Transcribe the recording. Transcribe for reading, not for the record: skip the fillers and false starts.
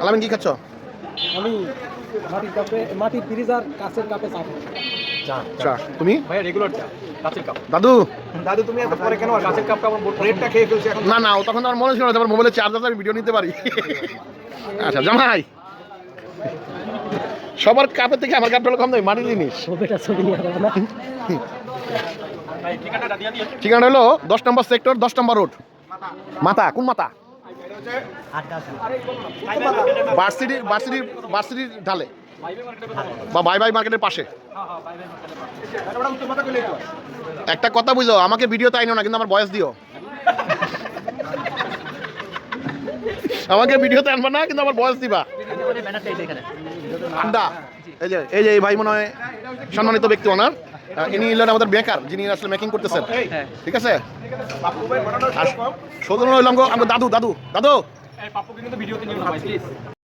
আলামিন কি খাচ্ছ? আমি মাটির কাপে, মাটির ফ্রিজার কাঁচের কাপে চা খাই। চা। তুমি? ভাইয়া রেগুলার চা, কাঁচের কাপ। দাদু? দাদু তুমি এত পরে কেন আসলে? কাঁচের কাপটা আমার রেটটা খেয়ে ফেলছি এখন। না না, ও তখন আমার মনে ছিল না, তারপর মোবাইলে চার্জ আছে, আমি ভিডিও নিতে পারি। আচ্ছা জামাই, সবার কাপের থেকে আমার কাপটা হলো কম দামি, মাটির জিনিস। ছবিটা ছবি নিয়ে আসবো না। ভাই ঠিকানাটা দিয়ে দিও। ঠিকানা হলো 10 নম্বর সেক্টর, 10 নম্বর রোড। মাথা কোন মাথা? ভার্সিটির ঢালে বা বাই বাই মার্কেটের পাশে। একটা কথা বুঝো, আমাকে ভিডিও তাই না, কিন্তু আমার ভয়েস দিও। আমাকে ভিডিওতে আনবা না, কিন্তু আমার ভয়েস দিবা। আড্ডা। এই যে এই ভাই মনে হয় সম্মানিত ব্যক্তি ওনার, ইনি হলেন আমাদের বেকার, যিনি আসলে মেকিং করতেছেন। ঠিক আছে, আর সৌজন্য হইলাম গো আমার দাদু। এই পাপ্পুকে কিন্তু ভিডিওতে নিও না ভাই প্লিজ।